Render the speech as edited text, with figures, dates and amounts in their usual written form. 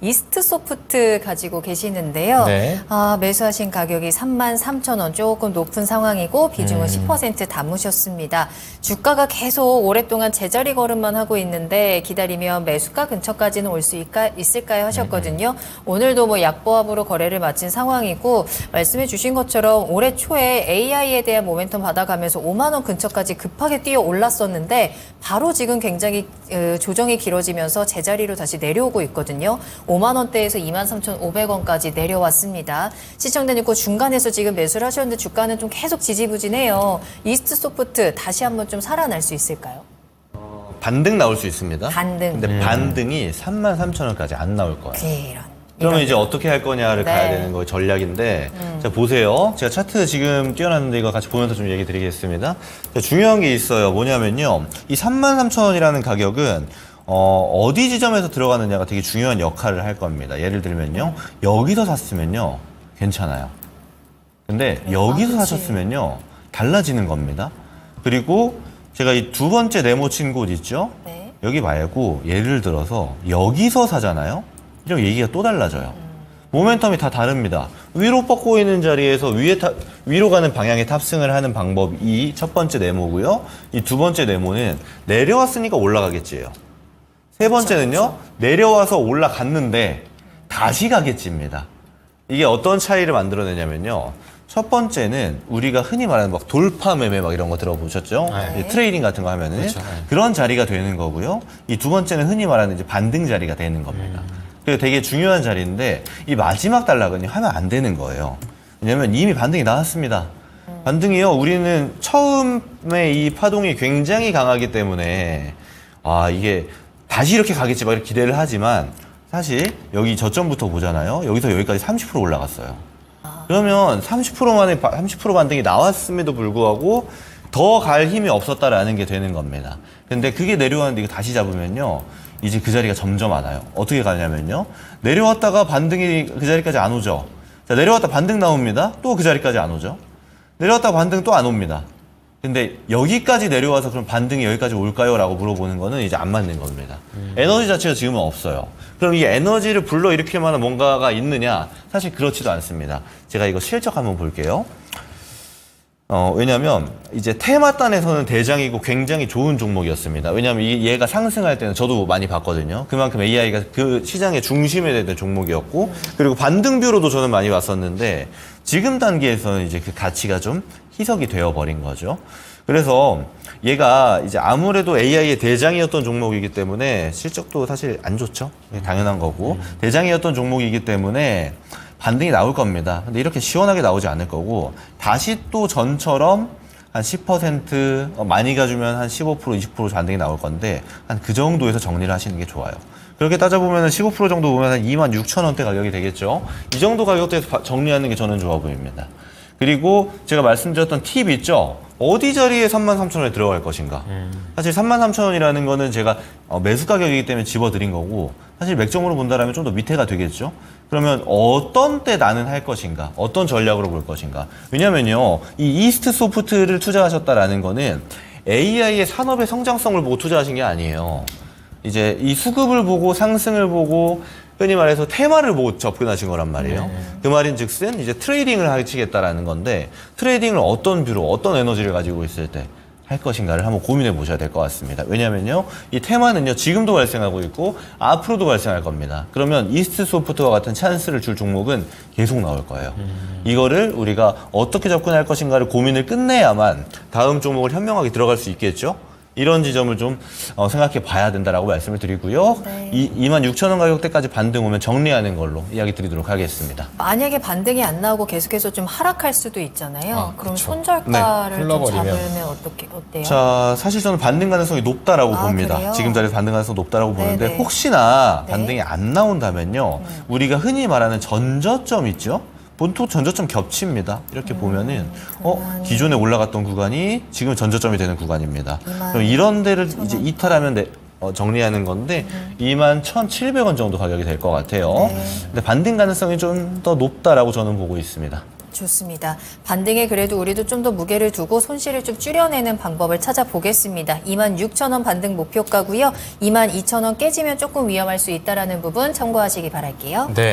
이스트 소프트 가지고 계시는데요. 네. 매수하신 가격이 33,000원 조금 높은 상황이고 비중은 10% 담으셨습니다. 주가가 계속 오랫동안 제자리 걸음만 하고 있는데 기다리면 매수가 근처까지는 올 수 있을까요 하셨거든요. 오늘도 뭐 약보합으로 거래를 마친 상황이고 말씀해 주신 것처럼 올해 초에 AI에 대한 모멘텀 받아가면서 5만 원 근처까지 급하게 뛰어 올랐었는데 바로 지금 굉장히 조정이 길어지면서 제자리로 다시 내려오고 있거든요. 5만 원대에서 23,500원까지 내려왔습니다. 시청자님 중간에서 지금 매수를 하셨는데 주가는 좀 계속 지지부진해요. 이스트 소프트 다시 한번 좀 살아날 수 있을까요? 반등 나올 수 있습니다. 반등. 근데 반등이 33,000원까지 안 나올 거예요. 그러면 이런. 이제 어떻게 할 거냐를 네. 가야 되는 거 전략인데 자 보세요. 제가 차트 지금 띄워놨는데 이거 같이 보면서 좀 얘기 드리겠습니다. 자, 중요한 게 있어요. 뭐냐면요. 이 33,000원이라는 가격은 어디 지점에서 들어가느냐가 되게 중요한 역할을 할 겁니다. 예를 들면요. 여기서 샀으면요. 괜찮아요. 근데 여기서 사셨으면요. 달라지는 겁니다. 그리고 제가 이 두 번째 네모 친 곳 있죠? 네. 여기 말고 예를 들어서 여기서 사잖아요? 이런 얘기가 또 달라져요. 모멘텀이 다 다릅니다. 위로 뻗고 있는 자리에서 위로 가는 방향에 탑승을 하는 방법이 첫 번째 네모고요. 이 두 번째 네모는 내려왔으니까 올라가겠지예요. 세 번째는요. 내려와서 올라갔는데 다시 가겠지입니다. 이게 어떤 차이를 만들어내냐면요. 첫 번째는 우리가 흔히 말하는 막 돌파 매매 막 이런 거 들어보셨죠? 네. 트레이딩 같은 거 하면은 그렇죠. 네. 그런 자리가 되는 거고요. 이 두 번째는 흔히 말하는 이제 반등 자리가 되는 겁니다. 그래서 되게 중요한 자리인데 이 마지막 단락은 하면 안 되는 거예요. 왜냐면 이미 반등이 나왔습니다. 반등이요. 우리는 처음에 이 파동이 굉장히 강하기 때문에 이게 다시 이렇게 가겠지 막 이렇게 기대를 하지만 사실 여기 저점부터 보잖아요. 여기서 여기까지 30% 올라갔어요. 그러면 30% 만에 30% 반등이 나왔음에도 불구하고 더 갈 힘이 없었다라는 게 되는 겁니다. 근데 그게 내려왔는데 이거 다시 잡으면요. 이제 그 자리가 점점 안 와요. 어떻게 가냐면요. 내려왔다가 반등이 그 자리까지 안 오죠. 자, 내려왔다 반등 나옵니다. 또 그 자리까지 안 오죠. 내려왔다 반등 또 안 옵니다. 근데 여기까지 내려와서 그럼 반등이 여기까지 올까요? 라고 물어보는 거는 이제 안 맞는 겁니다. 에너지 자체가 지금은 없어요. 그럼 이 에너지를 불러일으킬 만한 뭔가가 있느냐? 사실 그렇지도 않습니다. 제가 이거 실적 한번 볼게요. 왜냐면 이제 테마단에서는 대장이고 굉장히 좋은 종목이었습니다. 왜냐면 얘가 상승할 때는 저도 많이 봤거든요. 그만큼 AI가 그 시장의 중심에 되는 종목이었고 그리고 반등뷰로도 저는 많이 봤었는데 지금 단계에서는 이제 그 가치가 좀 희석이 되어버린 거죠. 그래서 얘가 이제 아무래도 AI의 대장이었던 종목이기 때문에 실적도 사실 안 좋죠. 당연한 거고 대장이었던 종목이기 때문에 반등이 나올 겁니다. 근데 이렇게 시원하게 나오지 않을 거고 다시 또 전처럼 한 10% 많이 가주면 한 15% 20% 반등이 나올 건데 한 그 정도에서 정리를 하시는 게 좋아요. 그렇게 따져보면 15% 정도 보면 한 26,000원대 가격이 되겠죠. 이 정도 가격대에서 정리하는 게 저는 좋아 보입니다. 그리고 제가 말씀드렸던 팁 있죠. 어디 자리에 33,000원에 들어갈 것인가. 사실 33,000원이라는 거는 제가 매수 가격이기 때문에 집어드린 거고 사실 맥점으로 본다면 좀 더 밑에가 되겠죠. 그러면 어떤 때 나는 할 것인가, 어떤 전략으로 볼 것인가. 왜냐면요, 이 이스트 소프트를 투자하셨다라는 거는 AI의 산업의 성장성을 보고 투자하신 게 아니에요. 이제 이 수급을 보고 상승을 보고 흔히 말해서 테마를 보고 접근하신 거란 말이에요. 그 말인 즉슨 이제 트레이딩을 하시겠다라는 건데 트레이딩을 어떤 뷰로 어떤 에너지를 가지고 있을 때 할 것인가를 한번 고민해 보셔야 될 것 같습니다. 왜냐면요. 이 테마는요. 지금도 발생하고 있고 앞으로도 발생할 겁니다. 그러면 이스트 소프트와 같은 찬스를 줄 종목은 계속 나올 거예요. 이거를 우리가 어떻게 접근할 것인가를 고민을 끝내야만 다음 종목을 현명하게 들어갈 수 있겠죠. 이런 지점을 좀 생각해 봐야 된다라고 말씀을 드리고요. 네. 26,000원 가격대까지 반등 오면 정리하는 걸로 이야기 드리도록 하겠습니다. 만약에 반등이 안 나오고 계속해서 좀 하락할 수도 있잖아요. 그럼 그쵸. 손절가를 네, 좀 흘러버리면. 잡으면 어때요? 자, 사실 저는 반등 가능성이 높다라고 봅니다. 그래요? 지금 자리에서 반등 가능성이 높다라고 보는데 네네. 혹시나 네. 반등이 안 나온다면요. 우리가 흔히 말하는 전저점 있죠? 보통 전저점 겹칩니다. 이렇게 보면은 기존에 올라갔던 구간이 지금 전저점이 되는 구간입니다. 그럼 이런 데를 이제 이탈하면 정리하는 건데 21,700원 정도 가격이 될 것 같아요. 네. 근데 반등 가능성이 좀 더 높다라고 저는 보고 있습니다. 좋습니다. 반등에 그래도 우리도 좀 더 무게를 두고 손실을 좀 줄여내는 방법을 찾아보겠습니다. 26,000원 반등 목표가고요. 22,000원 깨지면 조금 위험할 수 있다는 부분 참고하시기 바랄게요. 네.